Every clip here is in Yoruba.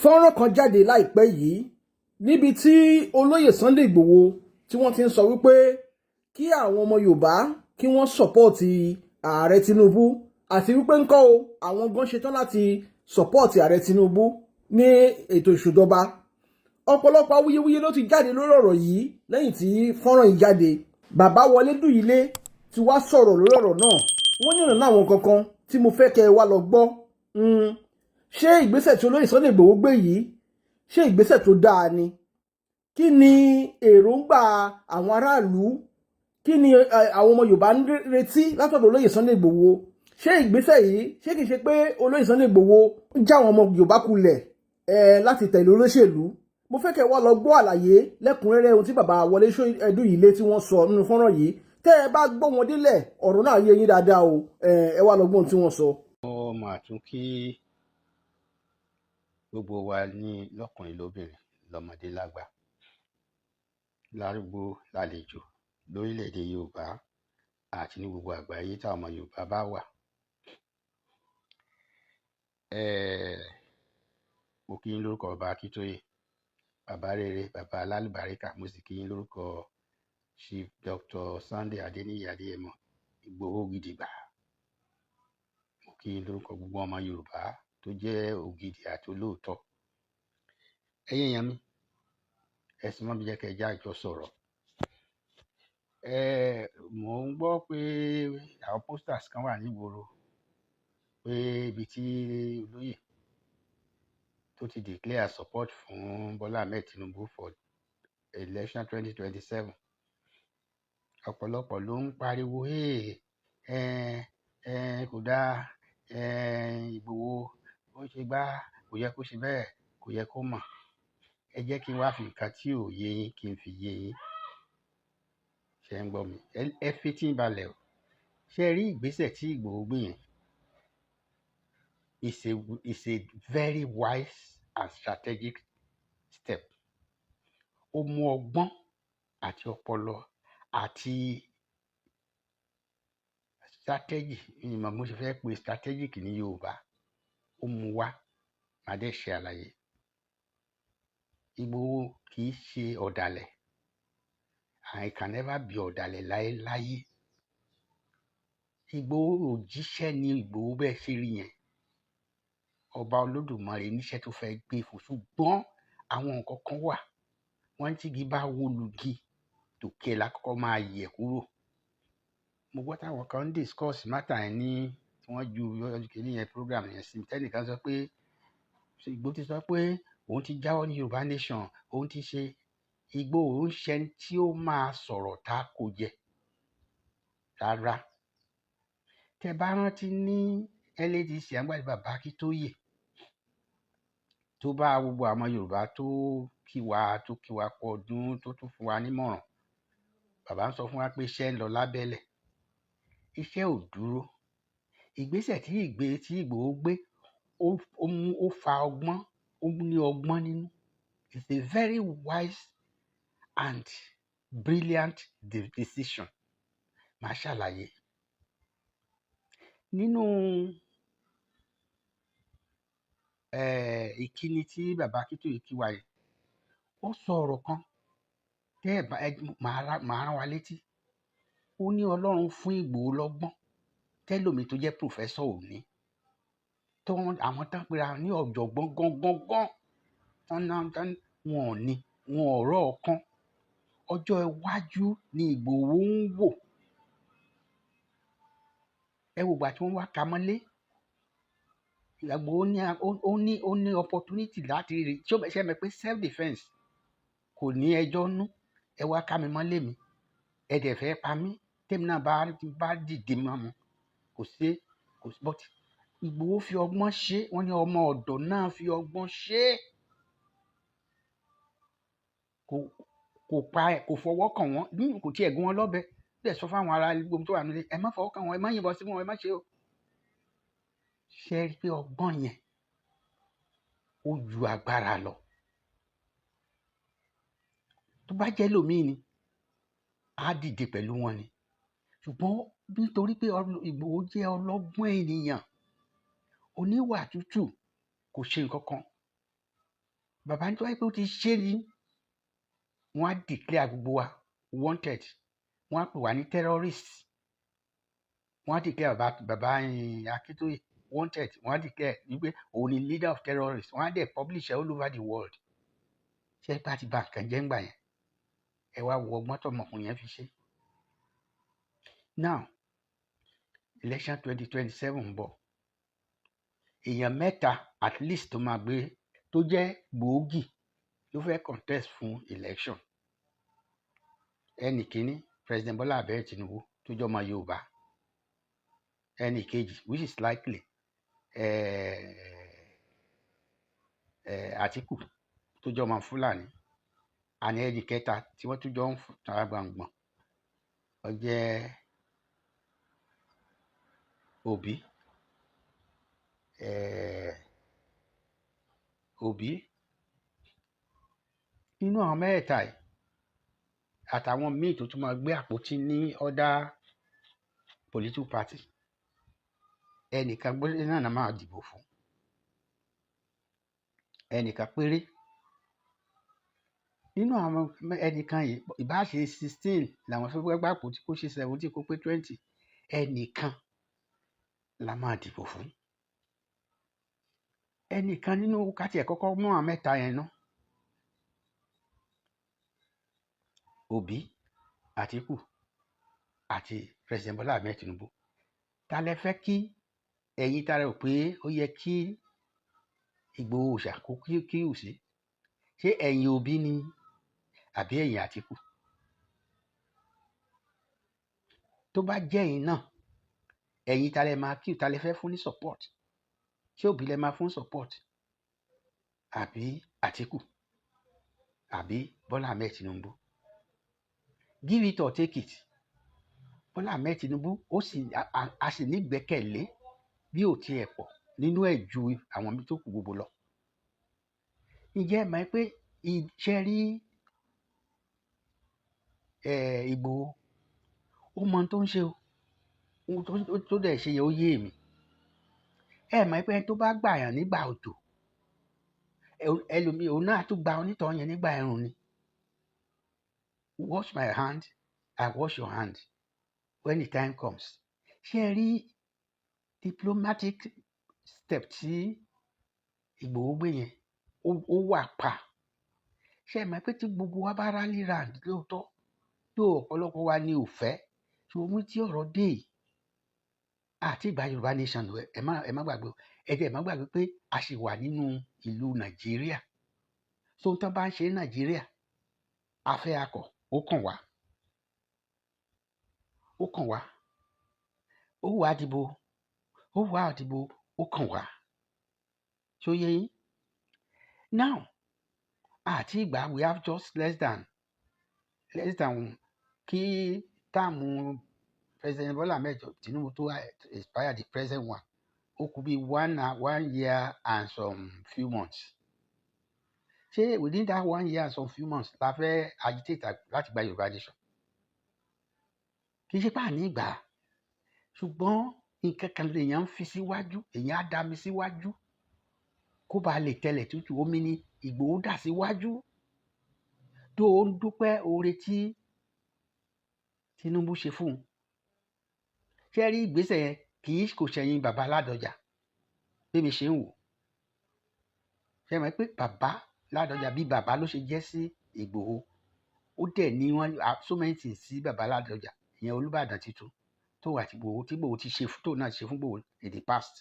fọ́nrán kan jáde láìpẹ́ yìí níbi tí olóyè Sunday Igboho tí wọ́n ti ń sọ wípé kí àwọn ọmọ Yorùbá kí wọ́n sọ́pọ́ọ̀tì ààrẹ Tinubu àti wípé ńkọ́ o àwọn gan ṣetán láti sọ́pọ́ọ̀tì ààrẹ Tinubu ní ètò ìṣèjọba. ọ̀pọ̀lọpọ̀ awuyewuye ló ti jáde lórí ọ̀rọ̀ yìí lẹ́yìn tí fọ́nrán yìí jáde. bàbá Wọlé Dùyìlé ti wá sọ̀rọ̀ lórí ọ̀rọ̀ náà. wọ́n ní ọ̀nà àwọn kankan tí mo fẹ́ kẹ́ ẹ wá lọ gbọ́. ṣé ìgbésẹ̀ tí olóyè Sunday Igboho gbé yìí ṣé ìgbésẹ̀ tó dáa ni? kí ni èròǹgbà àwọn aráàlú? kí ni àwọn ọmọ Yorùbá ń retí látọ̀dọ̀ olóyè Sunday Igboho? ṣé ìgbésẹ̀ yìí ṣé kìí ṣe pé olóyè Sunday Igboho ń já àwọn ọmọ Yorùbá kulẹ̀ láti tẹ̀lé olóṣèlú? mo fẹ́ kẹ́ wá lọ gbọ́ àlàyé lẹ́kùnrẹ́rẹ́ ohun tí bàbá Wọlé Dùyìlé tí wọ́n sọ nínú fọ́nrán yìí. tẹ́ ẹ bá gbọ́ wọn délẹ̀ ọ̀rọ̀ náà yé yín dáadáa o. ẹ wá lọ gbọ́ ohun tí wọ́n sọ. ó máa tún kí gbogbo wa ní lọ́kùnrin lóbìnrin lọ́mọdé lágbà lárúgbó lálejò lórílẹ̀‐èdè Yorùbá àti ní gbogbo àgbáyé táwọn ọmọ Yorùbá bá wà. mo kí yín lórúkọ bàbá Akíntóyè, bàbá rere, bàbá alálùbáríkà. mo sì kí yín lórúkọ Chief Dr. Sunday Adéníyì Adéyẹmọ Ìgbòho Gidigba. mo kí yín lórúkọ gbogbo ọmọ Yorùbá tó jẹ́ ògidì àti olóòótọ́. ẹ̀yin èèyàn mi, ẹ̀sìn mọ́ bí jẹ́ kẹ́ ẹ já ìjọ sọ̀rọ̀. mò ń gbọ́ pé àwọn posters kan wà nígboro pé ibi tí olóyè tó ti declare support fún Bọ́lá Ahmed Tinubu for election 2027 ọ̀pọ̀lọpọ̀ ló ń pariwo kò dáa, Ìgbòho ó ṣe gbá, kò yẹ kó ṣe bẹ́ẹ̀, kò yẹ kó mọ̀. ẹ jẹ́ kí n wá fi nǹkan tí ò yé yín kí n fi yé yín. ṣé ń gbọ́ mi? ẹ fetí balẹ̀ o. ṣé ẹ rí ìgbésẹ̀ tí Ìgbòho gbé yẹn? It's a very wise and strategic step. ó mú ọgbọ́n àti ọpọlọ àti strategy, ìmọ̀ mo ṣe fẹ́ pe strategic ní Yorùbá, ó mú wá. màá dẹ̀ ṣe àlàyé. Ìgbòho kì í ṣe ọ̀dàlẹ̀. I can never be ọ̀dàlẹ̀ láéláyé. Ìgbòho òjíṣẹ́ ni Ìgbòho bẹ́ẹ̀ ṣe rí yẹn. ọba Olódùmarè níṣẹ́ tó fẹ́ gbé fún, ṣùgbọ́n àwọn nǹkan kan wà. wọ́n tí igi bá wó lugi tòkè lákọ́kọ́ máa yẹ̀ kúrò. mo gbọ́ táwọn kan ń discuss matter yẹn ní tí wọ́n ju kìíní yẹn program yẹn sí. tẹ́nìkan sọ pé Ìgbòho ti sọ pé òun ti jáwọ́ ní Yorùbá nation, òun ti ṣe. Ìgbòho ń ṣe tí ó máa sọ̀rọ̀ tá kò jẹ rárá. tẹ bá rántí ní LADC àgbàdo bàbá Akíntóyè tó bá gbogbo àwọn Yorùbá tó kí wa pọ̀ ọdún, tó tún fún wa nímọ̀ràn. bàbá ń sọ fún wa pé iṣẹ́ ń lọ lábẹ́lẹ̀, iṣẹ́ ò dúró. ìgbésẹ̀ tí Ìgbòho gbé ó fa ọgbọ́n, ó ní ọgbọ́n nínú. It's a very wise and brilliant decision. màá ṣàlàyé. nínú ìkíni tí bàbá Akíntóyè kí wa yìí, ó sọ ọ̀rọ̀ kan tẹ́ ẹ̀ bá màá rán wa létí. ó ní Ọlọ́run fún Ìgbòho lọ́gbọ́n tẹ́lòmí tó jẹ́ pòfẹ́sọ̀ ò ní. àwọn tán pera ní ọ̀jọ̀gbọ́n gangan wọn ò ní, wọn ọ̀rọ̀ ọ̀kan. ọjọ́ iwájú ni Ìgbòho ń wò. ẹ wò gbà tí wọ́n wá ka mọ́lé Ìgbòho ó ní opportunity láti rí ṣé mọ̀ pé self defence kò ní ẹjọ́ nú ẹ wá ká mi mọ́lé mi ẹ dẹ̀ fẹ́ pa mí tèmi náà bá dìde mọ́ mu kò sí but Ìgbòho fi ọgbọ́n ṣe wọ́n ní ọmọ ọ̀dọ̀ náà fi ọgbọ́n ṣe kò pa ẹ̀ kò fọwọ́ kàn wọ́n kò tiẹ̀ gún wọn lọ́bẹ bẹ́ẹ̀ sọ fáwọn ará gbogbo tó wà nílé ẹ má fọwọ́ kàn wọ́n ẹ má yìnbọn sí wọn ẹ má ṣe o ṣe rí pé ọgbọ́n yẹn ó ju agbára lọ tó bá jẹ́ lòmíì ni á dìde pẹ̀lú wọn ni ṣùgbọ́n nítorí pé Ìgbòho jẹ́ ọlọ́gbọ́n ènìyàn oníwà tútù kò ṣe nǹkan kan bàbá ní tó wáyé pé ó ti ṣe ni wọ́n á declare gbogbo wa wanted wọ́n á pè wá ní terrorist wọ́n á declare bàbá Akíntóyè wanted wọ́n á declare wípé òun ni leader of terrorists wọ́n á dẹ̀ publish all over the world ṣé bá ti ba nǹkan jẹ́ ńgbà yẹn ẹ wá wo ọgbọ́n tọmọkùnrin yẹn fi ṣe now election 2027 ń bọ̀ èèyàn mẹ́ta at least tó máa gbé tó jẹ́ gbòógì ló fẹ́ contest fún election ẹnì kínní President Bola Ahmed Tinubu tó jọ ọmọ Yorùbá ẹnì kejì which is likely Àtíkù tó jọ ọmọ Fúlàní àní ẹnì kẹta tí wọ́n tún jọ ń tara gbàngbọ̀n ó jẹ́ Òbí nínú àwọn mẹ́ẹ̀ta yìí àtàwọn míì tó tún máa gbé àpótí ní other political party ẹnìkan gbọ́dọ̀ náà máa dìbò fún ẹnìkan péré nínú àwọn ẹnìkan yìí ìbáṣe 16 làwọn fẹ́ gbé àpótí kó ṣe 17 kó pé 20 ẹnìkan la máa dìbò fún ẹnìkan nínú káti ẹ̀ kọ́kọ́ mú àwọn mẹ́ta yẹn ná Òbí Àtíkù àti President Bola Ahmed Tinubu ta lẹ fẹ́ kí ẹ̀yin tara rò pé ó yẹ kí Ìgbòho òòṣà kó kíyù sí ṣé ẹ̀yin Òbí ni àbí ẹ̀yin Àtíkù tó bá jẹ́ ẹ̀yin náà ẹ̀yin ta lẹ máa kíyù ta lẹ fẹ́ fún ní support ṣé Òbí lẹ máa fún support àbí Àtíkù àbí Bola Ahmed Tinubu give it or take it Bola Ahmed Tinubu a sì ní gbẹ́kẹ̀lé bí ò tiẹ̀ pọ̀ nínú ẹ̀ ju àwọn tó kù gbogbo lọ ǹjẹ́ ẹ mọ̀ pé iṣẹ́ rí Ìgbòho ó mọ tó ń ṣe o ohun tó dẹ̀ ṣe yẹ ó yé mi ẹ mọ̀ pé tó bá gbàyàn nígbà òjò ẹlòmíì òun náà tún gba onítọ̀ yẹn nígbà ẹ̀rùn ni wash my hand I wash your hand when the time comes ṣé ẹ rí diplomatic step tí Ìgbòho gbé yẹn ó wà pa ṣé ẹ mọ̀ pé tí gbogbo wa bá rally round lóòótọ́ tó ọ̀pọ̀lọpọ̀ wa ní òfẹ́ ṣùgbọ́n tí ọ̀rọ̀ dé àti ìgbà Yorùbá nation ẹ má gbàgbé ẹ má gbàgbé pé a sì wà nínú ìlú Nàìjíríà so tán bá ń ṣe Nàìjíríà afẹ́ akọ̀ ó kàn wá ó wà àdìbò ó kàn wá ṣó yẹ yín now àti ìgbà we have just less than kí táàmù President Bola Ahmed Tinubu tó expire the present one ó kù bí 1 year and some few months ṣé within that 1 year and some few months la fẹ́ agitate láti gba Yorùbá nation kì í ṣe pé àní ìgbà ṣùgbọ́n nǹkan kan lèèyàn ń fi síwájú èèyàn á dá mi síwájú kó ba lè tẹlẹ̀ tútù omi ni Ìgbòho dà síwájú tó ń dúpẹ́ oore tí Tinubu ṣe fún un ṣé rí ìgbésẹ̀ yẹn kò ṣẹ̀yìn bàbá Ládọjà bí mi ṣe ń wò ṣe mọ̀ pé bàbá Ládọjà bí bàbá ló ṣe jẹ́ sí Ìgbòho ó dẹ̀ ní wọ́n so many things sí bàbá Ládọjà ìyẹn Olúbàdàn tuntun tó àti Ìgbòho tí Ìgbòho ti ṣe tó náà ṣe fún Ìgbòho in the past.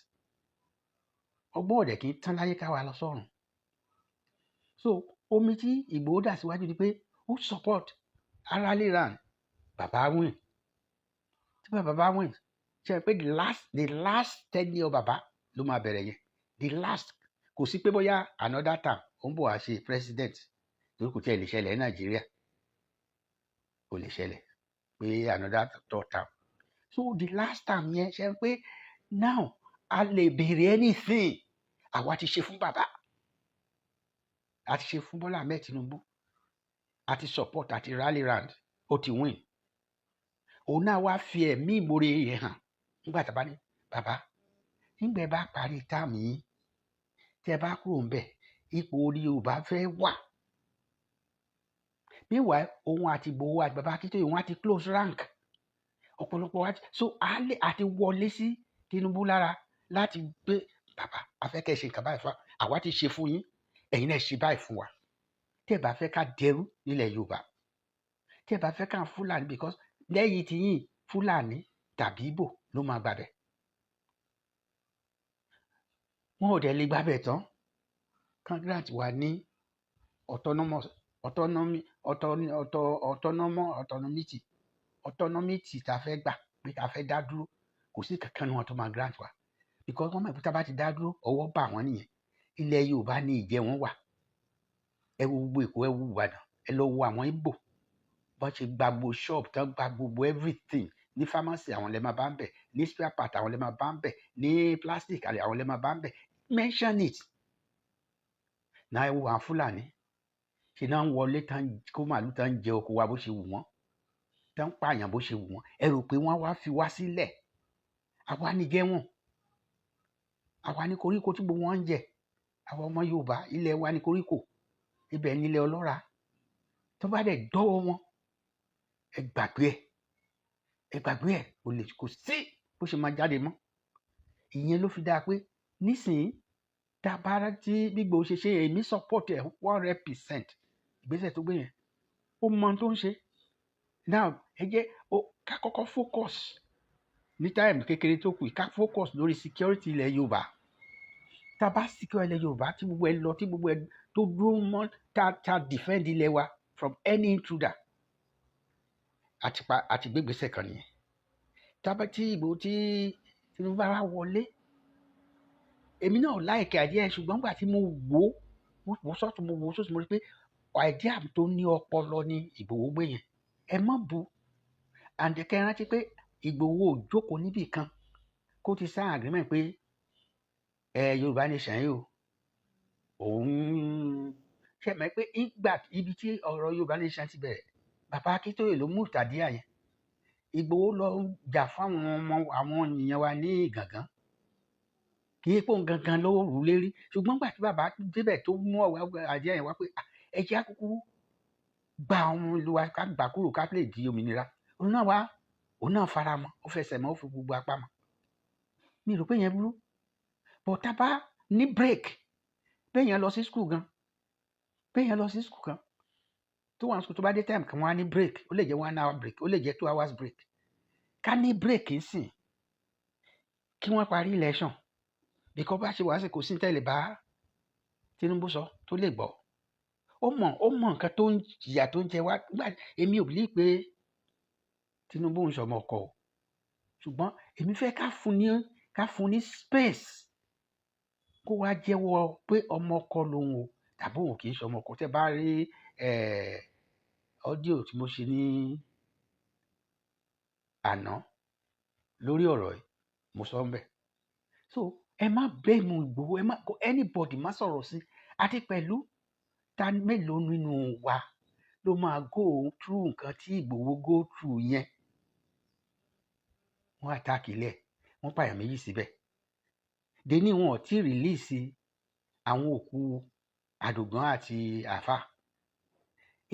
Ọgbọ́n ọ̀dẹ̀ kì í tán láyé káwa lọ sọ́run. So omi tí Ìgbòho dà síwájú ni pé ó support rally-round bàbá win. Tí bàbá win ṣe pé the last tenure bàbá ló máa bẹ̀rẹ̀ yẹn. The last, kò sí pé bóyá another term ó ń bọ̀ wá ṣe president torí kò tiẹ̀ lè ṣẹlẹ̀ ní Nàìjíríà, kò lè ṣẹlẹ̀ pé another third term. So the last term yẹn ṣe pé now a lè béèrè anything àwa ti ṣe fún bàbá, a ti ṣe fún Bọ́lá Ahmed Tinubu, a ti support, a ti rally round, ó ti win. Òun náà wá fi ẹ̀mí ìmoore yẹn hàn nígbà tí a bá ní bàbá nígbà ẹ bá parí táàmù yìí tí ẹ bá kúrò ńbẹ̀ ipò orí Yorùbá fẹ́ wà. Meanwhile òun àti Ìgbòho àti bàbá Akíntóyè òun àti close rank ọ̀pọ̀lọpọ̀ wa so àti wọlé sí Tinubu lára láti gbé bàbá afẹ́kẹ́ ṣe nǹkan báyìí fún àwa ti ṣe fún yín ẹ̀yin náà ṣe báyìí fún wa. Tí ẹ bá fẹ́ ká dẹrú nílẹ̀ Yorùbá, tí ẹ bá fẹ́ ká Fúlàní because lẹ́yìn tí yín Fúlàní tàbí Ìgbò ló máa gbàbẹ̀. Wọn ò dẹ̀ lè gbàbẹ̀ tán kan grant wa ní autonomy tá a fẹ́ gbà pé tá a fẹ́ dá dúró kò sí kankan ní wọn tó máa grant wa because wọ́n mọ̀ pé tá a bá ti dá dúró ọwọ́ bà wọ́n nìyẹn. Ilẹ̀ Yorùbá ní ìjẹ́ wọn wà. Ẹ wo gbogbo Èkó, ẹ wo Ìbàdàn, ẹ lọ wo àwọn Ìgbò bọ́n ṣe gba gbogbo shop tán gba gbogbo everything ní pharmacy àwọn lè máa bá ń bẹ̀, ní spare part àwọn lè máa bá ń bẹ̀, ní plastic àwọn lè máa bá ń bẹ̀. Mention it. Náà ẹ wo àwọn Fúlàní ṣe náà ń wọlé tán kó màálù tán ń jẹ oko wa bó ṣe wù wọ́n, tán ń pààyàn bó ṣe wù wọ́n. Ẹ rò pé wọ́n wá fi wá sílẹ̀? Àwa ní jẹ́ wọ́n, àwa ní koríko tí gbogbo wọn ń jẹ. Àwa ọmọ Yorùbá ilẹ̀ wa ní koríko, ibẹ̀ ní ilẹ̀ ọlọ́ràá. Tó bá dẹ̀ dọ́wọ́ wọn ẹ gbàgbé ẹ̀ kò sí bó ṣe máa jáde mọ́. Ìyẹn ló fi dáa pé nísìnyí tá a bá tí gbígbó ṣe ṣe èmi support ẹ̀ 100% ìgbésẹ̀ tó gbé yẹn. Ó mọ ohun tó ń ṣe. Now ẹ jẹ́ ká kọ́kọ́ focus ní time kékeré tó kù ká focus lórí security ilẹ̀ Yorùbá. Tá a bá secure ilẹ̀ Yorùbá tí gbogbo ẹ lọ tí gbogbo ẹ tó dúró mọ́ tá defend ilẹ̀ wa from any intruder àti gbégbèsè kan nìyẹn. Tábà tí Ìgbòho tí Tinubu bá wá wọlé èmi náà láìkè àdíẹ ṣùgbọ́n nígbà tí mo wò sọ́tún mo wò sósì mo rí pé àìdíà tó ní ọpọlọ ní Ìgbòho gbé yẹn. Ẹ má bu àǹdẹ̀kẹ́ rántí pé Ìgbòho ò jókòó níbì kan kó ti sign agreement pé Yorùbá nation yìí o òun ṣe mọ̀ pé ibi tí ọ̀rọ̀ Yorùbá nation ti bẹ̀rẹ̀ bàbá Akíntóyè ló mú ìtàdíà yẹn. Ìgbòho lọ jà fún àwọn èèyàn wa ní Ìgàngán kì í pò ń gangan ló rú lérí ṣùgbọ́n gbà tí bàbá débẹ̀ tó mú àdíà yẹn wá pé ẹ jẹ́ àkókò gba àwọn ìlú wa ká gbà kúrò ká lè di òmìnira. Òun náà fara mọ́ ó fẹsẹ̀ mọ́ ó fi gbogbo apá mọ́. Mi rò pé yẹn burú bọ̀ tá a bá ní break béèyàn lọ sí school gan tó wà ní school tó bá dé time kan wọ́n á ní break ó lè jẹ́ 1 hour break ó lè jẹ́ 2 hours break. Ká ní break nsìn kí wọ́n parí election bíkọ́ bá ṣe wá sí kò sí tẹ́lẹ̀ bá Tinubu sọ tó lè gbọ́. Ó mọ̀ nǹkan tó ń jìyà tó ń jẹ wá nígbà èmi ò believe pé Tinubu ń sọmọ ọkọ o ṣùgbọ́n èmi fẹ́ ká fún ní space kó wá jẹ́wọ́ pé ọmọ ọkọ lòun o tàbí òun kì í ṣọmọ ọkọ. Tẹ́ bá rí ọ́díò tí mo ṣe ní àná lórí ọ̀rọ̀ yìí mo sọ ń bẹ̀. So ẹ má blame Ìgbòho ẹ má anybody má sọ̀rọ̀ sí àti pẹ̀lú ta mélòó nínú wa ló máa go through nǹkan tí Ìgbòho go through yẹn. Wọ́n attack ilẹ̀ wọ́n pààyàn méjì síbẹ̀ dení wọn ò tí release àwọn òkú Àdògán àti Àfà.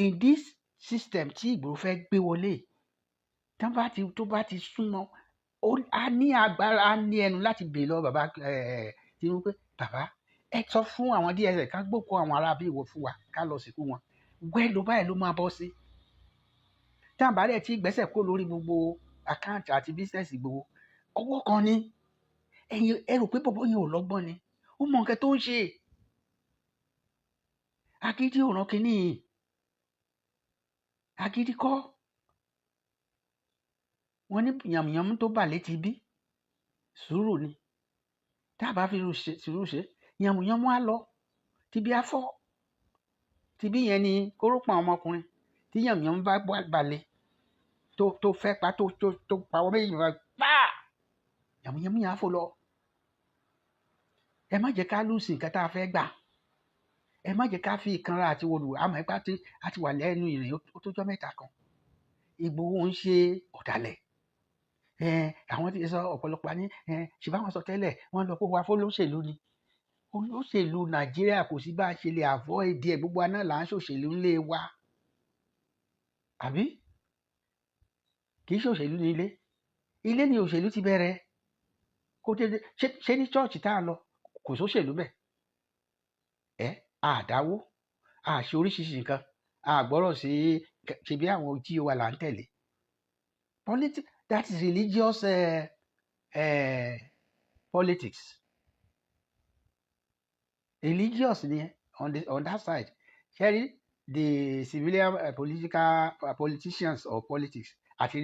In this system tí Ìgbòho fẹ́ gbé wọlé tó bá ti súnmọ́ a ní agbára a ní ẹnu láti bèèrè lọ bàbá Tinubu pé bàbá ẹ sọ fún àwọn DSS ká gbókò àwọn ará bí ìwọ fún wa ká lọ sìnkú wọn wẹ́ẹ́ ló báyìí ló máa bọ́ sí. Táwọn bá dẹ̀ tí gbẹ́sẹ̀ kó lórí gbogbo àkáǹtì àti bísínẹ́sì Ìgbòho ọwọ́ kan ni ẹ̀yin ẹ rò pé bọ̀bọ̀ yẹn ò lọ́gbọ́n ni ó mọ nǹkan tó ń ṣe agídí ò ràn kínní yìí agídí kọ́ wọ́n ní yàmùyàmù tó bà létí bí sùúrù ni tá a bá fi sùúrù ṣe yàmùyàmù á lọ tìbí á fọ́ tìbí yẹn ni kórópọ̀n ọmọkùnrin tí yàmùyàmù bá balẹ̀ tó fẹ́ pa tó pa wọ́n méjì wá pa yàmùyàmù yẹn á fò lọ ẹ má jẹ́ ká lùsì nǹkan tá a fẹ́ gbà ẹ má jẹ́ ká fi ìkanra àti wòlù àmọ́ ipá tí a ti wà lẹ́nu ìrìn ó tó jọ́ mẹ́ta kan Ìgbòho ń ṣe ọ̀dàlẹ̀ àwọn tí sọ ọ̀pọ̀lọpọ̀ ní ṣùgbọ́n àwọn sọ tẹ́lẹ̀ wọ́n lọ kó wa fólóṣèlú ni olóṣèlú Nàìjíríà kò sí bá a ṣe lè avoid ẹ̀ gbogbo aná là ń ṣòṣèlú ńlé wa àbí kì í ṣòṣèlú ní ilé ni òṣèlú ti bẹ̀rẹ̀ kó dédé ṣé ní chọ́ọ̀chì tá a lọ kò sóṣèlú bẹ́ẹ̀ àdáwó àṣe oríṣiríṣi nǹkan àgbọ́rọ̀ sí ṣe bí àwọn tí ó wà là ń tẹ̀lé politics that is religious politics religious ni on that side ṣẹ́rí the civilian politicians or politics àti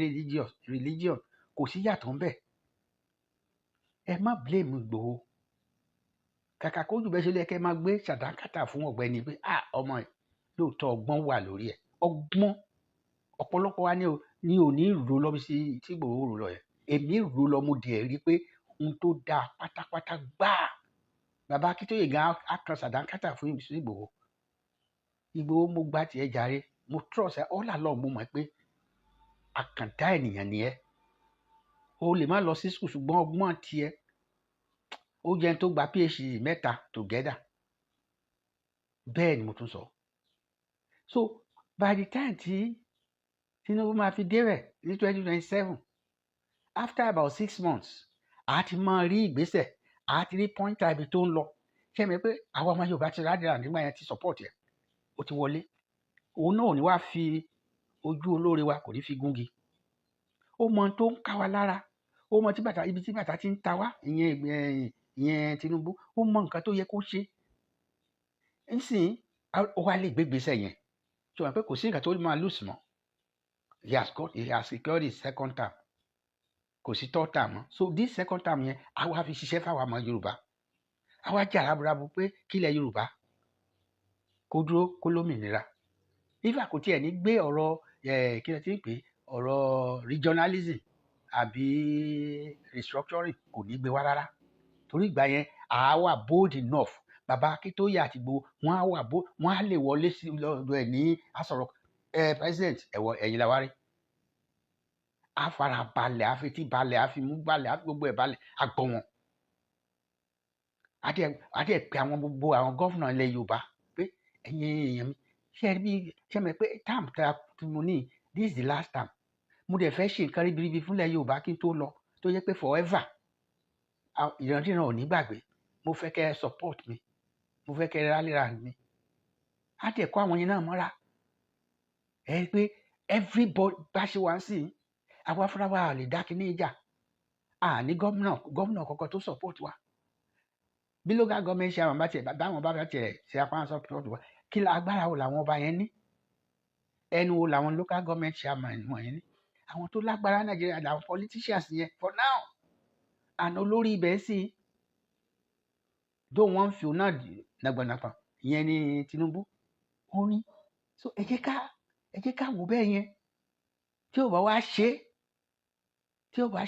religion kò sí yàtọ̀ ń bẹ̀ ẹ má blame Ìgbòho kàkà kójú bẹ́ẹ̀ ṣe lé kẹ́ máa gbé ṣàdánkátà fún ọ̀gbẹ́ni pé ọmọ ẹ̀ lóòótọ́ ọgbọ́n wà lórí ẹ̀ ọgbọ́n ọ̀pọ̀lọpọ̀ wa ni ò ní rò lọ sí tí Ìgbòho rò lọ yẹn èmi rò lọ mo dẹ̀ rí pé ohun tó dáa pátápátá gbáà bàbá Akíntóyè gan á kan ṣàdánkátà fún Ìgbòho Ìgbòho mo gbà tiẹ̀ jàre mo trust ẹ all along mo mọ̀ pé àkàndá ènìyàn ni ẹ́ o lè má lọ sí school ṣùgbọ́n ọgbọ́n tiẹ̀ ó jẹ́ tó gba PhD mẹ́ta together bẹ́ẹ̀ ni mo tún sọ so by the time tí Tinubu máa fi débẹ̀ ní 2027 after about 6 months a ti máa rí ìgbésẹ̀ a ti rí pọ́ńtà ibi tó ń lọ ṣé mi pé àwọn ọmọ Yorùbá ti rádìrà nígbà yẹn ti support ẹ̀ ó ti wọlé òun náà ò ní wá fi ojú olóore wa kò ní fi gúngi ó mọ tó ń ká wa lára ó mọ ibi tí bàtà ti ń ta wá ìyẹn Tinubu ó mọ nǹkan tó yẹ kó ṣe nsìn ó wá lè gbé gbèsè yẹn ṣé wọn pé kò sí nǹkan tó máa lose mọ́ he has secured his second term kò sí third term mọ́ so this second term yẹn a wá fi ṣiṣẹ́ fáwọn ọmọ Yorùbá a wá jà rábúrábú pé kílẹ̀ Yorùbá kó dúró kó lómìnira ifá kò tiẹ̀ ní gbé ọ̀rọ̀ kí ló ti ń pè ọ̀rọ̀ regionalism àbí restructuring kò ní gbé wá rárá torí ìgbà yẹn àá wà bold enough bàbá Akíntóyè àti Ìgbòho wọ́n á lè wọlé sí lọ́dọ̀ ẹ̀ ní àsọ̀rọ̀ president ẹ̀yìn la wá rí á fara balẹ̀ á fetí balẹ̀ á fi mú balẹ̀ á fi gbogbo ẹ̀ balẹ̀ á gbọ́ wọn á dẹ̀ pé àwọn gbogbo àwọn gọ́fúnà ilẹ̀ Yorùbá pé ẹ̀yin èèyàn mi ṣe mi pé term tí mo ní this is the last term mo dẹ̀ fẹ́ ṣe nǹkan ribiribi fúnlẹ̀ Yorùbá kí n tó lọ tó yẹ pé forever ìrandíran ò ní gbàgbé mo fẹ́ kẹ́ ẹ support mi mo fẹ́ kẹ́ ẹ rally round mi á dẹ̀ kó àwọn yẹn náà mọ́ra ẹ rí i pé everybody bá ṣe wá sí àwa fúnra wa lè dá kíní ìjà ní gómìnà kọ̀ọ̀kan tó support wa bí local government chairman bá tiẹ̀ báwọn bá tiẹ̀ ṣe apá support wa kí agbára wo làwọn ọba yẹn ní ẹnu wo làwọn local government chairman wọ̀nyẹn ní àwọn tó lágbára Nàìjíríà làwọn politicians yẹn for now àná olórí ibẹ̀ sí dó wọ́n fi òun náà nàgbànàgbà ìyẹn ní Tinubu ó ní so ẹ jẹ́ ká wò bẹ́ẹ̀ yẹn tí ò bá wá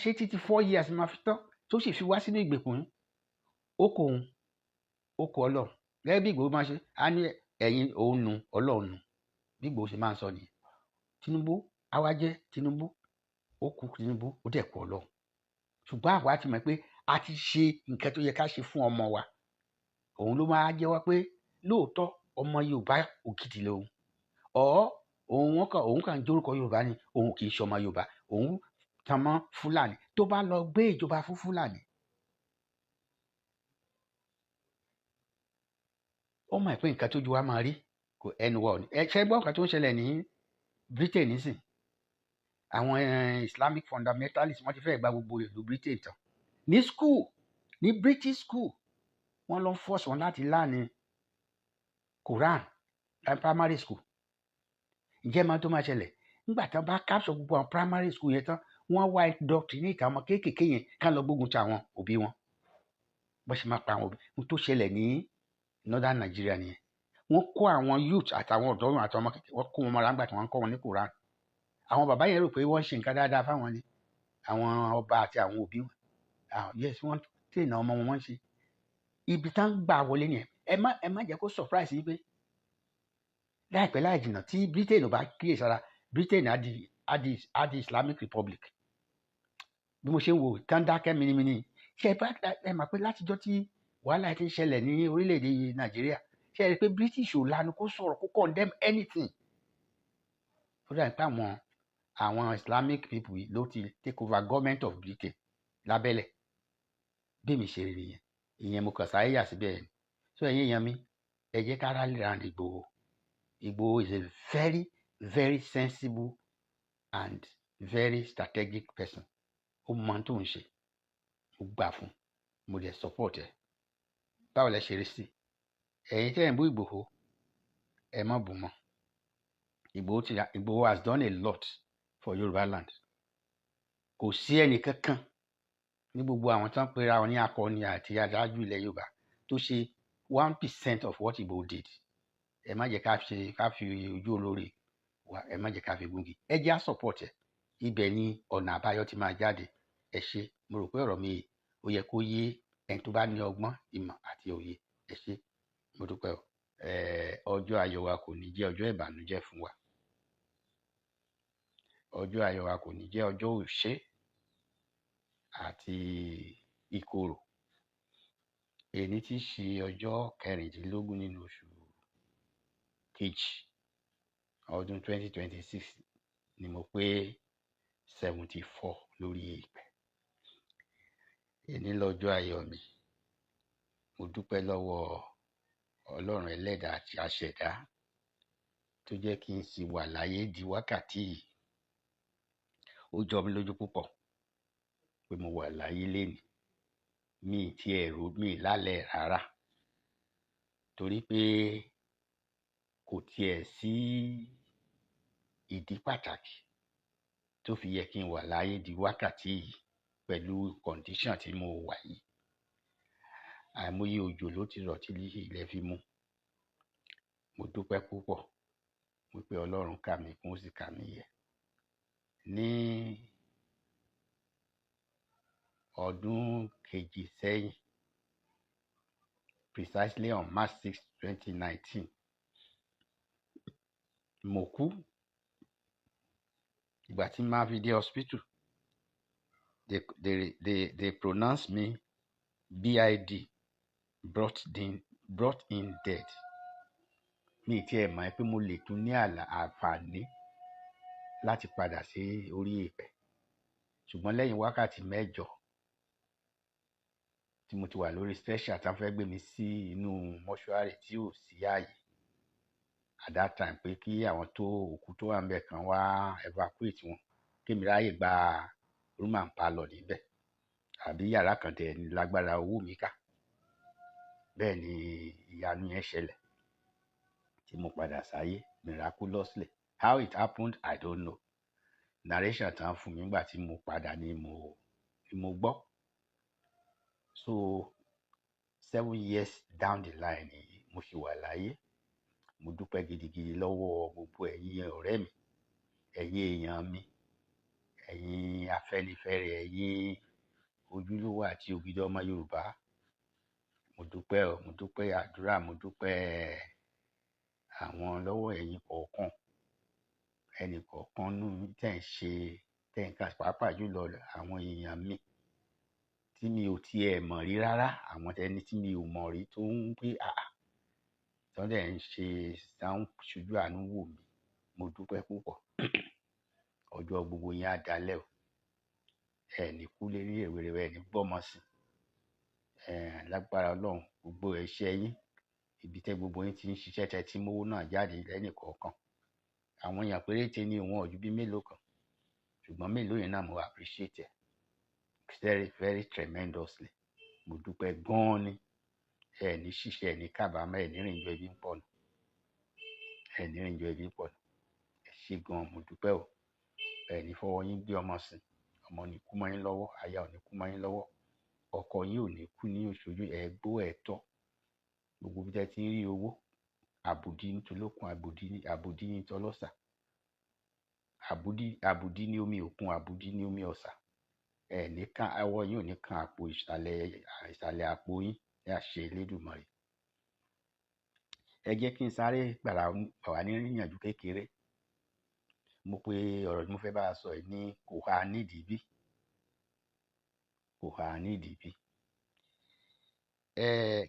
ṣe títí 4 years máa fi tán tó sì fi wá sínú ìgbèkùn ó kò Ọlọ́run gẹ́gẹ́ bí Ìgbòho máa ṣe á ní ẹ̀yin òun nu Ọlọ́run nu bí Ìgbòho ṣe máa ń sọ nìyẹn Tinubu àwa jẹ́ Tinubu ó kú Tinubu ó dẹ̀ kú Ọlọ́run ṣùgbọ́n àwa ti mọ̀ pé a ti ṣe nǹkan tó yẹ ká ṣe fún ọmọ wa òun ló máa jẹ́wọ́ pé lóòótọ́ ọmọ Yorùbá ògidì lòun òun kàn jórúkọ Yorùbá ni òun kì í ṣe ọmọ Yorùbá òun tan mọ́ Fúlàní tó bá lọ gbé ìjọba fún Fúlàní ó mọ̀ pé nǹkan tójú wa máa rí kò ẹnu wa ò ní ṣe gbọ́ nǹkan tó ń ṣẹlẹ̀ ní Britain nísìn àwọn Islamic fundamentalists wọ́n ti fẹ́ gba gbogbo ìlú Britain tán ní school, ní British school wọ́n lọ force wọn láti láàánú Quran ní primary school. Ǹjẹ́ máa tó máa ṣẹlẹ̀ nígbà tí wọ́n bá capture gbogbo àwọn primary school yẹn tán wọ́n wá indoctrinate àwọn kéékèèké yẹn ká lọ gbógun ti àwọn òbí wọn bó ṣe máa pa àwọn òbí wọn. Tó ṣẹlẹ̀ ní northern Nigeria nìyẹn. Wọ́n kó àwọn youth àtàwọn ọ̀dọ́ àtàwọn ọmọ kékeré wọ́n kó wọn mọ́ra nígbà tí wọ́n ń kọ́ wọn ní Quran. Àwọn bàbá yẹn rò pé wọ́n ṣe nǹkan dáadáa fáwọn ni àwọn ọba àti àwọn òbí wọn. Yes, wọ́n tẹ̀nà ọmọ wọn ṣe. Ibi tá ń gbà wọlé nìyẹn. Ẹ má jẹ́ kó surprise yín pé láìpẹ́ láì jìnnà tí Britain ò bá kíyèsára Britain á di Islamic Republic. Bí mo ṣe ń wo tán dákẹ́ minimini ṣe ẹ mọ̀ pé látijọ́ tí wàhálà ti ń ṣẹlẹ̀ ní orílẹ̀-èdè Nàìjíríà ṣe é rí pé British ò lanu kó sọ̀rọ̀ kó condemn anything. Ó dà pé àwọn Islamic people ló ti take over government of Britain lábẹ́lẹ̀. Bí mi ṣe rí yẹn ìyẹn mo kàn sáyé yà síbẹ̀ yẹn. So ẹ̀yin èèyàn mi ẹ jẹ́ ká rally round Igboho. Igboho is a very very sensible and very strategic person. Ó mọ tó ń ṣe mo gbà fún mo dẹ̀ support ẹ̀. Báwo lẹ ṣe rí sí ẹ̀yin tẹ́ ẹ̀ ń bú Igboho ẹ má bú mọ́. Igboho has done a lot for Yoruba land. Kò sí ẹnì kankan ní gbogbo àwọn tó ń pera wọn ní akọni àti adájú ilẹ̀ Yorùbá tó ṣe 1% of what Igboho did. Ẹ má jẹ́ ká fi ojú olórí wa ẹ má jẹ́ ká fi gúngi. Ẹ jẹ́ á support ẹ̀. Ibẹ̀ ni ọ̀nà àbáyọ ti máa jáde. Ẹ ṣé mo rò pé ọ̀rọ̀ mi ó yẹ kó yé ẹni tó bá ní ọgbọ́n ìmọ̀ àti òye. Ẹ ṣé mo dúpẹ́ o. Ọjọ́ ayọ̀ wa kò ní jẹ́ ọjọ́ ìbànújẹ́ fún wa. Ọjọ́ ayọ̀ wa kò ní jẹ́ ọjọ́ òṣè àti ìkorò. Èní tí ṣe ọjọ́ 16 nínú oṣù kejì ọdún 2026 ni mo pé 74 lórí ìpẹ́. Èní lọ́jọ́ ayọ̀ mi. Mo dúpẹ́ lọ́wọ́ Ọlọ́run ẹlẹ́dàá àti aṣẹ̀dá tó jẹ́ kí n sì wà láyé di wákàtí yìí. Ó jọ mí lójú púpọ̀ pé mo wà láyé lénìí. Mi ti ẹ̀rù mi lálẹ́ rárá torí pé kò tiẹ̀ sí ìdí pàtàkì tó fi yẹ kí n wà láyé di wákàtí yìí pẹ̀lú condition tí mo wà yìí. Àìmọye òjò ló ti rọ̀ tí ilẹ̀ fi mú. Mo dúpẹ́ púpọ̀ wípé Ọlọ́run kà mí kún ó sì kà mí yẹ. Ní ọdún kejì sẹ́yìn precisely on March 6, 2019 mo kú. Ìgbà tí màá fi dé hospital they pronounced me BID brought in dead. Mi ti ẹ̀ mọ̀ pé mo lè tún ní àǹfààní láti padà sí orí ìpẹ́. Ṣùgbọ́n lẹ́yìn wákàtí 8 tí mo ti wà lórí stretcher tí wọ́n fẹ́ gbé mi sí inú mọ́ṣúárì tí ò sí ààyè at that time pé kí àwọn tó òkú tó wà níbẹ̀ kan wá evacuate wọn kí mi ráyè gba room and parlour níbẹ̀ àbí yàrá kan tẹ̀ ní lágbára owó mi ká. Bẹ́ẹ̀ ni ìyanu yẹn ṣẹlẹ̀ tí mo padà sáyé miraculously. How it happened I don't know. Narration tán fún mi nígbà tí mo padà ni mo gbọ́. So 7 years down the line mo ṣì wà láyé. Mo dúpẹ́ gidigidi lọ́wọ́ gbogbo ẹ̀yin ọ̀rẹ́ mi, ẹ̀yin èèyàn mi, ẹ̀yin afẹ́nifẹ́re, ẹ̀yin ojúlówó àti ògidì ọmọ Yorùbá. Mo dúpẹ́ o, mo dúpẹ́ àdúrà, mo dúpẹ́ àwọn lọ́wọ́ ẹ̀yin kọ̀ọ̀kan. Ẹnì kọ̀ọ̀kan nú tẹ̀ ń ṣe tẹ̀ ń kà pàápàá jùlọ àwọn èèyàn mi tí mi ò tiẹ̀ mọ̀ rí rárá. Àwọn ẹni tí mi ò mọ̀ rí tó ń pé tó dẹ̀ ń ṣe sáwọn ṣojú àánú wò mí. Mo dúpẹ́ púpọ̀. Ọjọ́ gbogbo yín á dalẹ̀ o. Ẹ ní kú lérí èwèrèwé ẹ ní gbọ́mọ sí. Lágbára Ọlọ́run gbogbo ẹ̀ṣẹ̀ yín ibi tẹ́ gbogbo yín ti ń ṣiṣẹ́ tẹ́ tí mówó náà jáde lẹ́nì kọ̀ọ̀kan. Àwọn èèyàn péréte ní òun ọ̀jú bí mélòó kan ṣùgbọ́n mélòó yẹn náà mo appreciate ẹ̀ very very tremendously. Mo dúpẹ́ gan-an ni. Ẹ ní ṣiṣẹ́, ẹ ní kábàámọ̀, ẹ ní rìnjọ ibi ń pọ̀ nù. Ẹ ní rìnjọ ibi ń pọ̀ nù. Ẹ ṣé gan-an, mo dúpẹ́ o. Ẹ ní fọwọ́ yín gbé ọmọ sìn. Ọmọ ò ní kú mọ́ yín lọ́wọ́, aya ò ní kú mọ́ yín lọ́wọ́. Ọkọ yín ò ní kú ní oṣooju, ẹ gbó ẹ tọ́. Gbogbo bí tẹ́ ti ń rí owó, àbùdí ní tolókun, àbùdí ní tọlọ́sà. Àbùdí ní omi òkun, àbùdí ní omi ọ̀sà. Ẹ ní kan, ọwọ́ yín ò ní kan àpò ìsàlẹ̀ àpò yín ní àṣẹ Elédùmarè. Ẹ jẹ́ kí n sáré gbàrà wà ní ìyànjú kékeré. Mo pe ọ̀rọ̀ tí mo fẹ́ bá a sọ yìí ní kò ha nídìí bí. Kò ha nídìí bí.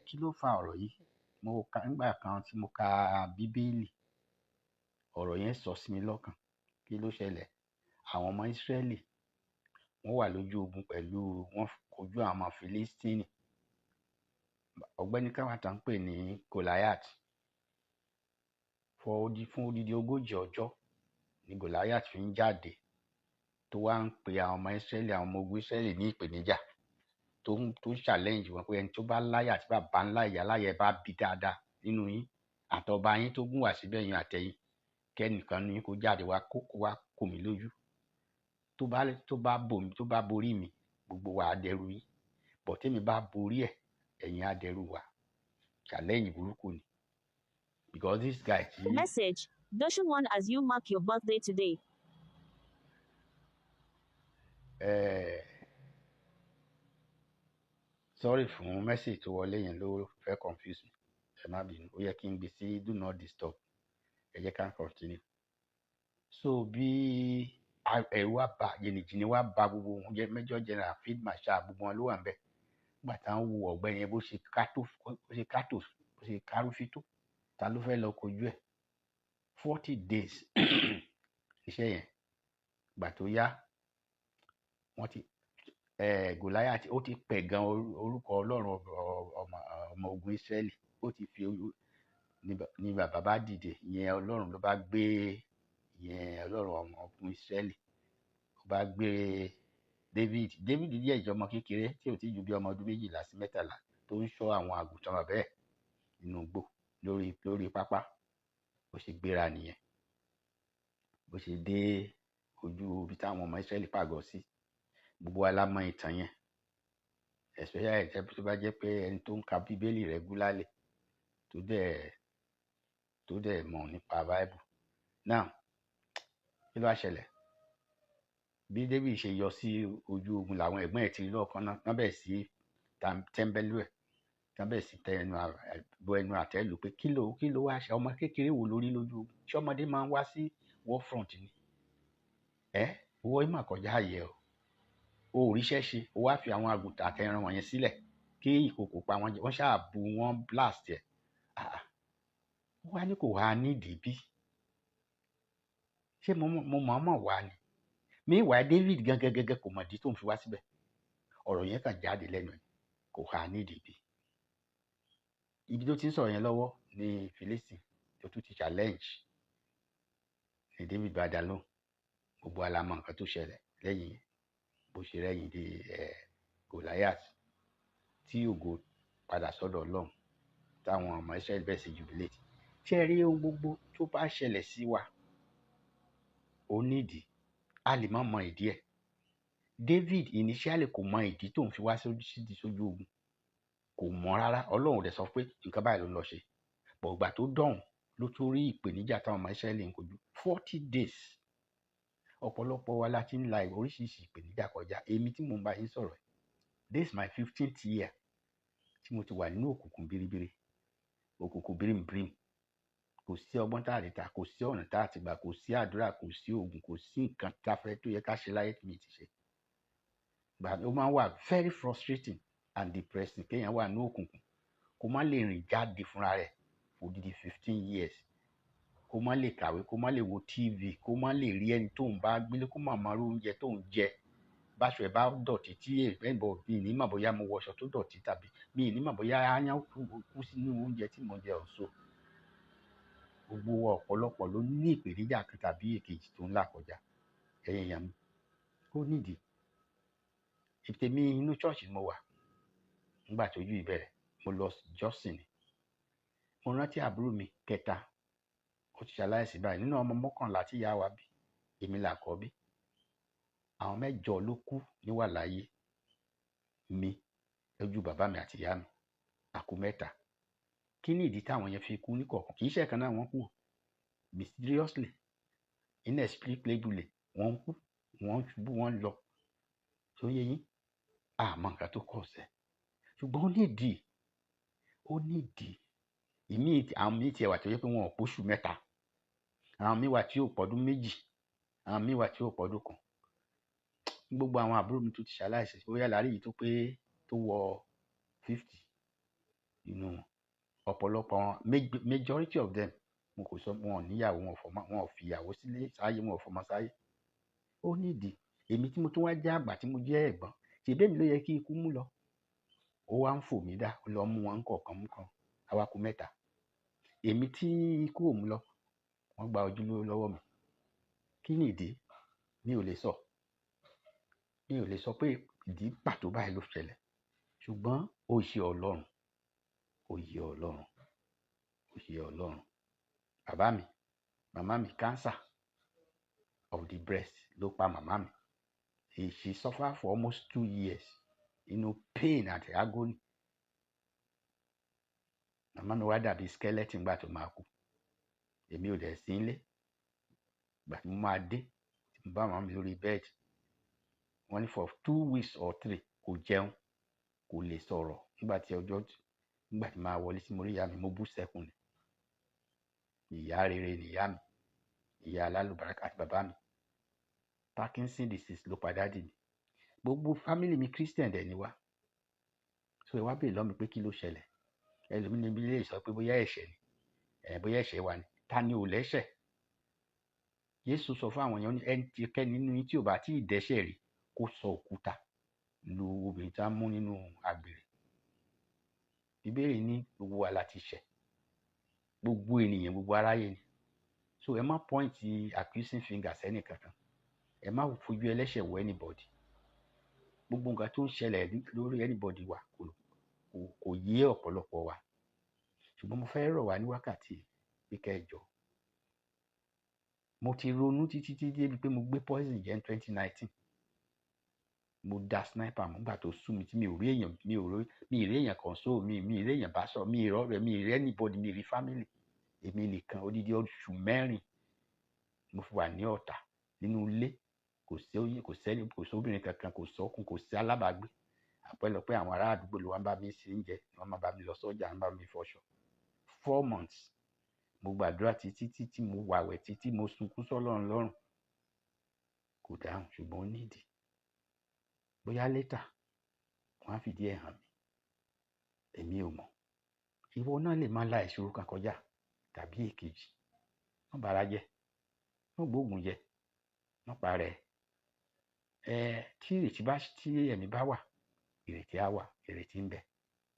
Kí ló fa ọ̀rọ̀ yìí? Nígbà kan tí mo ka Bíbélì, ọ̀rọ̀ yẹn sọ sí mi lọ́kàn. Kí ló ṣẹlẹ̀? Àwọn ọmọ Ísírẹ́lì wọ́n wà lójú ogun pẹ̀lú, wọ́n kojú àwọn ọmọ Fílístínì. Ọ̀gbẹ́ni kan tá ń pè ní Gòláyátì. Fún odidi 40 ọjọ́ ni Gòláyátì fi ń jáde tó wá ń pe àwọn ọmọ Ísírẹ́lì, àwọn ọmọ ogun Ísírẹ́lì ní ìpèníjà, tó ń challenge wọn pé ẹni tó bá láyà tí bàbá ńlá ìyá láyà bá bí dáadáa nínú yín, àtọba yín tó gún wá síbẹ̀ yín àtẹ̀yìn, kẹ́nìkan ní kó jáde wá kó mi lójú. Tó bá borí mi, gbogbo wa á dẹrù yín. But tèmi bá borí ẹ̀, ẹ̀yin á dẹrù wa. Challenge burúkú ni. Because this guy Message. Doshan one as you mark your birthday today. Sorry fún message tó wọlé yẹn ló fẹ́ confuse me. Ẹ má bínú. Ó yẹ kí n gbé sí do not disturb. Ẹ jẹ́ ká continue. So bí ẹ̀rù wá bá jìnnìjìnnì wá bá gbogbo wọn, jẹ́ Major General, Field Marshal, gbogbo wọn ló wà ńbẹ̀. Nígbà táwọn wo ọ̀gbẹ́ni yẹn bó ṣe kárúfí tó, ta ló fẹ́ lọ kojú ẹ̀? 40 days iṣẹ́ yẹn. Ìgbà tó yá, wọ́n ti Gòláyátì ó ti pẹ̀ gan orúkọ Ọlọ́run ọmọ ogun Ísírẹ́lì. Ó ti fi ní bàbá bá dìde, ìyẹn Ọlọ́run ló bá gbé, ìyẹn Ọlọ́run ọmọ ogun Ísírẹ́lì ó bá gbé David díẹ̀ jẹ́ ọmọ kékeré tí ò tí ju bí ọmọ ọdún 12 sí 13 tó ń ṣọ́ àwọn àgùntàn bàbá ẹ̀ nínú igbó lórí pápá. Bó ṣe gbéra nìyẹn. Bó ṣe dé ojú ibi táwọn ọmọ Ísírẹ́lì pàgọ́ sí. Gbogbo wa la mọ ìtàn yẹn. Especially tó bá jẹ́ pé ẹni tó ń ka Bíbélì regularly tó dẹ̀ mọ̀ nípa Bible. Now, kí ló wá ṣẹlẹ̀? Bí David ṣe yọ sí ojú ogun làwọn ẹ̀gbọ́n ẹ̀ ti rí lọ́ọ̀kan náà. Wọ́n bẹ̀ sí tẹ́ḿbẹ́lú ẹ̀. Wọ́n bẹ̀ sí bọ ẹnu àtẹ́ lù pé kí ló wá ṣe? Ọmọ kékeré wo lórí lójú ogun? Ṣé ọmọdé máa ń wá sí war front ni? Owó ìmọ̀ kọjá ààyè o. O ò ríṣẹ́ ṣe, o wá fi àwọn àgùntàn àtẹran wọ̀nyẹn sílẹ̀ kí ìkòkò pa wọ́n jẹ. Wọ́n ṣáà bu wọn blast ẹ̀. Ó wá ní kò wá nídìí bí. Ṣé mo mọ̀ wá ni? Meanwhile, David gangan kò mọ̀ ìdí tó ń fi wá síbẹ̀. Ọ̀rọ̀ yẹn kàn jáde lẹ́nu ẹ̀. Kò wá nídìí bí. Ibi tó ti ń sọ̀rọ̀ yẹn lọ́wọ́ ni Philistine tó tún ti challenge. Ni David bá dá lóhùn. Gbogbo wa la mọ̀ nǹkan tó ṣẹlẹ̀ lẹ́yìn yẹn. Bó ṣe rẹ́yìn dé Gòláyátì tí ògo padà sọ́dọ̀ Ọlọ́run táwọn ọmọ Ísírẹ́lì bẹ̀rẹ̀ sí jubilate. Ṣé ẹ rí ohun gbogbo tó bá ṣẹlẹ̀ sí wa ó nídìí? A lè má mọ ìdí ẹ̀. David initially kò mọ ìdí tó ń fi wá sójú ogun. Kò mọ̀ rárá. Ọlọ́run dẹ̀ sọ pé nǹkan báyìí ló ń lọ ṣe. Bọ̀ ìgbà tó dọ̀hùn ló tó rí ìpèníjà táwọn ọmọ Ísírẹ́lì ń kojú. 40 days. Ọ̀pọ̀lọpọ̀ wa la ti ń la oríṣiríṣi ìpèníjà kọjá. Èmi tí mo ń bá yín sọ̀rọ̀, this is my 15th year tí mo ti wà nínú òkùnkùn biribiri, òkùnkùn birimbirim. Kò sí ọgbọ́n tá a lè ta, kò sí ọ̀nà tá a ti gbà, kò sí àdúrà, kò sí oògùn, kò sí nǹkan tá a fẹ́ tó yẹ ká ṣe láyé tí mi ti ṣe. Ó máa ń wà very frustrating and depressing kéèyàn wà ní òkùnkùn kó má lè rìn jáde fúnra rẹ̀ for odidi 15 years. Kó má lè kàwé, kó má lè wo TV, kó má lè rí ẹni tó ń bá gbélé, kó má máa rú oúnjẹ tó ń jẹ. Báṣọ ẹ̀ bá dọ̀tí tí ẹ̀bọ̀ mi ní mọ̀ bóyá mo wọṣọ tó dọ̀tí tàbí mi ní mọ̀ bóyá aáyán kú sínú oúnjẹ tí mo jẹ ọ̀ṣọ́. Gbogbo ọ̀pọ̀lọpọ̀ ló ní ìpèníjà kan tàbí èkejì tó ń là kọjá. Ẹ̀yin èèyàn mi, ó nídìí. Tèmi inú ṣọ́ọ̀ṣì mo wà nígbà tójú ìbẹ̀rẹ̀, mo lọ jọ́sìn ni. Mo rántí àbúrò mi kẹta ó ti ṣaláìsí báyìí. Nínú ọmọ 11 tí ìyá wa bí, èmi làkọ́bí. Àwọn 8 ló kú níwà láyé mi lójú bàbá mi àti ìyá mi, àkú 3. Kí ni ìdí táwọn yẹn fi kú níkọ̀ọ̀kan? Kì í ṣe ẹ̀kan náà wọ́n kú o. Mysteriously, inexplicably, wọ́n kú, wọ́n ṣubú, wọ́n lọ. Tó yé yín, àmọ́ nǹkan tó kọ̀ ṣẹ́. Ṣùgbọ́n ó nídìí. Àwọn míì tiẹ̀ wà tó yẹ pé wọn ò póṣù 3. Àwọn míì wà tí ò pọ́dún 2. Àwọn míì wà tí ò pọ́dún 1. Gbogbo àwọn àbúrò mi tó ti ṣaláìsí, ó yá láàrí yìí tó wọ 50 nínú wọn. Ọ̀pọ̀lọpọ̀ wọn, majority of them, mo kò sọ wọn ò níyàwó, wọn ò fìyàwó sílé sáyé, wọn ò fọmọ sáyé. Ó nídìí. Èmi tí mo tún wá jẹ́ àgbà tí mo jẹ́ ẹ̀gbọ́n, ṣèbí èmi ló yẹ kí ikú mú lọ. Ó wá ń fò mí dá, ó lọ mú wọn kọ̀ọ̀kan mú kan, àwa kú 3. Èmi tí ikú ò mú lọ, wọ́n gba ojúlówó lọ́wọ́ mi. Kí ni ìdí? Mi ò lè sọ pé ìdí pàtó báyìí ló ṣẹlẹ̀. Ṣùgbọ́n ó yé Ọlọ́run. Bàbá mi, màmá mi, cancer of the breast ló pa màmá mi. She suffered for almost 2 years pain àti agony. Màmá mi wá dàbí skeleton gbà tó máa kú. Èmi ò dẹ̀ sí nílé. Gbà tí mo máa dé, mo bá màmá mi lórí bẹ́ẹ̀dì. Wọ́n ní for 2 weeks or 3 kò jẹun, kò lè sọ̀rọ̀. Nígbà tí máa wọlé sí mo rí ìyá mi, mo bú sẹ́kún ni. Ìyá rere ni ìyá mi, ìyá alálùbáríkà àti bàbá mi. Parkinson disease ló pa dádì mi. Gbogbo family mi Christian dẹ̀ ni wá. So ẹ wá bèèrè lọ́mi pé kí ló ṣẹlẹ̀. Ẹlòmíì níbi lè sọ pé bóyá ẹ̀ṣẹ̀ ni, bóyá ẹ̀ṣẹ̀ wà ní. Ta ni ò lẹ́ṣẹ̀? Jésù sọ fún àwọn èèyàn ní ẹnikẹ́ni nínú yín tí ò bá tí ì dẹ́ṣẹ̀ rí kó sọ òkúta lu obìnrin tá mú nínú àgbèrè. Bíbélì ní gbogbo wa láti ṣẹ̀. Gbogbo ènìyàn, gbogbo aráyé ni. So ẹ má point accusing fingers ẹni kankan. Ẹ má fojú ẹlẹ́ṣẹ̀ wọ anybody. Gbogbo nǹkan tó ń ṣẹlẹ̀ lórí anybody wa kò yé ọ̀pọ̀lọpọ̀ wa. Ṣùgbọ́n mo fẹ́ rọ̀ wá ní wákàtí pé kẹjọ. Mo ti ronú títí débi pé mo gbé poison jẹ ní 2019. Mo da sniper mọ́ nígbà tó sú mi tí mi ò rí èèyàn console mi rí èèyàn bá sọ, mi ì rọ́ọ̀rẹ́, mi ì rí anybody, mi ì rí family. Èmi nìkan odidi oṣù 4 mo fi wà ní Ọ̀tà nínú ilé. Kò sóbìnrin kankan, kò sọ́kùn, kò sí alábàágbé. Àpẹẹlọpẹ́ àwọn ará àdúgbò ló wá ń bá mi ṣe oúnjẹ, wọ́n máa bá mi lọ sọ́jà, wọ́n bá mi fọṣọ. 4 months mo gbàdúrà títí mo wàwẹ̀ títí mo sunkún sọ́lọ́run lọ́rùn. Kò dáhùn, ṣùgbọ́n ó nídìí. Bóyá later wọ́n á fìdí ẹ̀ hàn mí. Èmi ò mọ̀. Ìwọ náà lè máa la ìṣòro kan kọjá tàbí èkejì. Wọ́n bára jẹ́, wọ́n gbóògùn jẹ, wọ́n parẹ́. Tí ẹ̀mí bá wà, ìrètí á wà, ìrètí ń bẹ.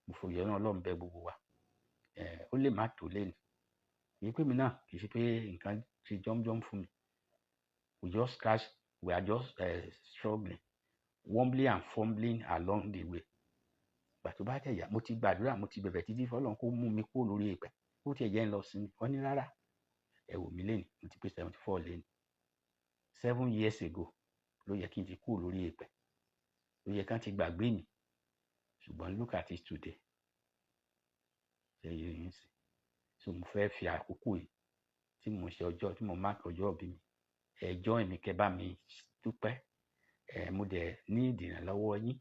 Mo fòye náà Ọlọ́run bẹ gbogbo wa. Ó lè má tó lẹ́nu. Èyí pé mi náà kì í ṣe pé nǹkan ṣe jọ́mjọ́m fún mi. We are just struggling, wobbling and fumbling along the way. Ìgbà tó bá tẹ̀yà, mo ti gbàdúrà, mo ti bẹ̀bẹ̀ títí fọ́lọ́run kó mú mi kúrò lórí èpẹ̀. Ó tiẹ̀ jẹ́ ń lọ sí mi. Wọ́n ní rárá. Ẹ wò mí lẹ́nu, mo ti pé 74 lẹ́nu. 7 years ago ló yẹ kí n ti kúrò lórí èpẹ̀. Ló yẹ kán ti gbàgbé mi. Ṣùgbọ́n look at it today. Ṣé yín sí? So mo fẹ́ fi àkókò yìí tí mo ṣe tí mo mark ọjọ́ ìbí mi. Ẹjọ́ èmi kẹ́ bá mi dúpẹ́. Mo dẹ̀ ní ìdènà lọ́wọ́ yín.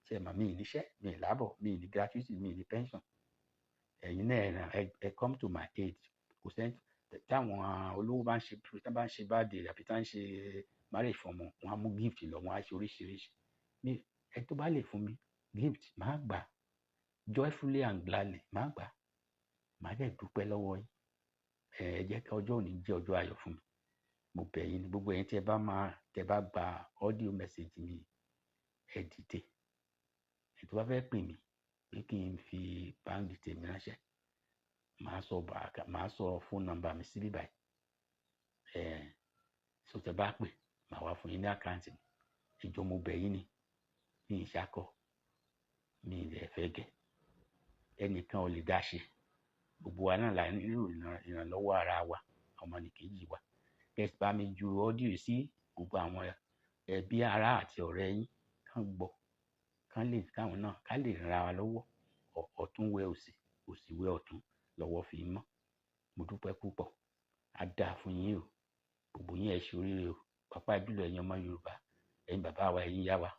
Ṣé màá mi níṣẹ́, mi lábọ̀, mi ní gratuity, mi ní pension. Ẹ̀yin náà ẹ come to my aid. Kò sẹ́ni táwọn olówó bá ń ṣe birthday àbí tá ń ṣe marriage fún ọmọ, wọ́n á mú gift lọ, wọ́n á ṣe oríṣiríṣi. Ẹ tó bá lè fún mi gift, màá gbà joyfully and gladly, màá gbà. Màá dẹ̀ dúpẹ́ lọ́wọ́ yín. Ẹ jẹ́ kí ọjọ́ òní jẹ́ ọjọ́ ayọ̀ fún mi. Mo bẹ̀ yín ní gbogbo ẹ̀yin tí ẹ bá gba audio message mi, ẹ dìde. Ẹ tó bá fẹ́ pè mí pé kí n fi bank detail mi ránṣẹ́, màá sọ phone number mi síbí báyìí. So tẹ bá pè, màá wá fún yín ní àkáǹtì mi. ṣùgbọ́n mo bẹ̀ yín ni mi ì ṣakọ mi ì lè fẹ́ gẹ̀ ẹnìkan ò lè dá ṣe gbogbo wa náà la nílò ìrànlọ́wọ́ ara wa ọmọnìkejì wa kẹ́sì bá mi ju ọ́díò sí gbogbo àwọn ẹbí ará àti ọ̀rẹ́ yín kán gbọ́ káwọn náà ká lè ra wa lọ́wọ́ ọ̀tún wẹ òsì òsì wẹ ọ̀tún lọ́wọ́ fi mọ́ mo dúpẹ́ púpọ̀ á dáa fún yín o gbogbo yín ẹ ṣe oríire o pàápàá jùlọ ẹ̀yin ọmọ Yorùbá ẹ̀yin bàbá wa ẹ̀yin ìyá wa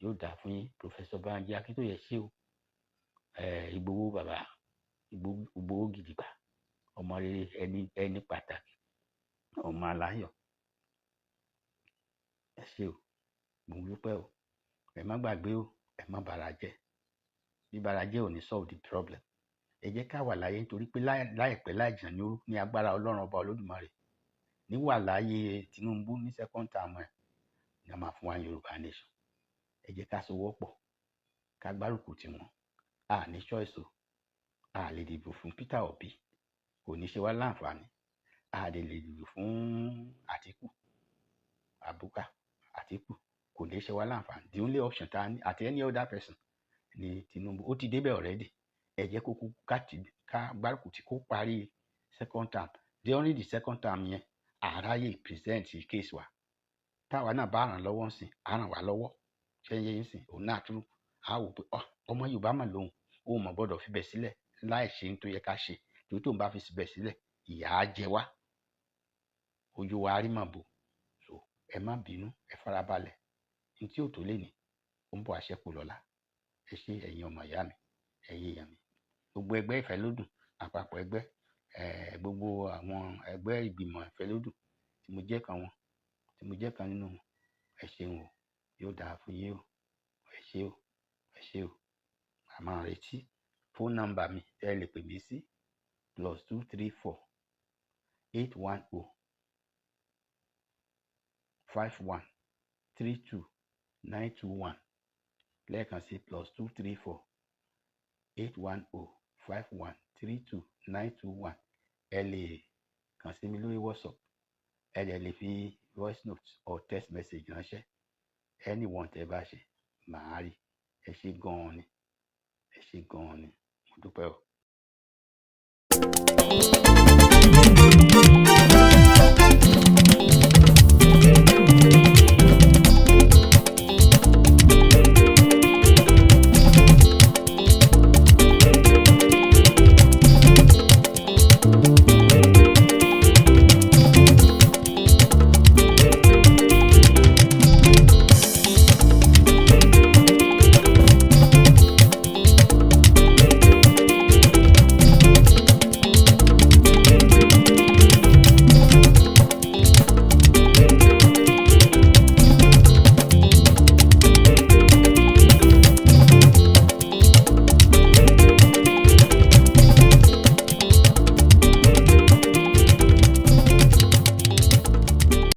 yóò dáa fún yín Professor Banji Akíntóyè ṣé o Ìgbòho bàbá Ìgbòho gidigba ọmọ rere ẹni pàtàkì ọmọ aláyọ̀ ẹ ṣé o mo dúpẹ́ o ẹ má gbàgbé o ẹ má bara jẹ́ bí bara jẹ́ ò ní solve the problem ẹ jẹ́ ká wà láyé nítorí pé láìpẹ́ láìjìnà ní agbára Ọlọ́run ọba Olódùmarè níwà láyé Tinubu ní second term ẹ̀ ní a máa fún wa Yorùbá nation ẹ jẹ́ ká sowọ́pọ̀ ká gbárùkù tì wọ́n a ní choice o a lè dìbò fún Peter Obi kò ní ṣe wá láǹfààní a lè dìbò fún Àtíkù kò ní ṣe wá láǹfààní the only option ta ní àti any other person ni Tinubu ó ti débẹ̀ already ẹ jẹ́ kó kú ká gbárùkù tí kó parí second term during the second term yẹn àráyè present case wa táwa náà bá ràn lọ́wọ́ sìn á ràn wá lọ́wọ́ ṣẹ́yìn yín sìn òun náà tún á wò pé ọmọ Yorùbá mà lóhùn òun mọ̀ gbọ́dọ̀ fi bẹ̀ sílẹ̀ láì ṣe ní tó yẹ ká ṣe torí tóun bá fi bẹ̀ sílẹ̀ ìyà á jẹ wá ojú wa rí mọ̀ bò so ẹ má bínú ẹ farabalẹ̀ ní tí ò tó lé ní ó ń bọ̀ àṣẹ́kù lọ́la ẹ ṣé ẹ̀yin ọmọ ìyá mi ẹ̀yin èèyàn mi gbogbo ẹgbẹ́ ìfẹ́lódùn àpapọ̀ ẹgbẹ́ gbogbo àwọn ẹgbẹ́ ìgbìmọ̀ ìfẹ́lódùn tí mo jẹ́ kan nínú wọn ẹ ṣeun o yóò dáa fún yín o ẹ ṣé o àmọ́ retí fóònù nọ́mbà mi ẹ lè pè mí sí +234 810 51 32 921 lẹ́ẹ̀kan sí +234 810 51 32 921 ẹ lè kàn sí mi lórí WhatsApp ẹ lè fi voice note or text message ránṣẹ́ anyone tẹ́ bá ṣe màá rí ẹ ṣé gan-an ni mo dúpẹ́ o.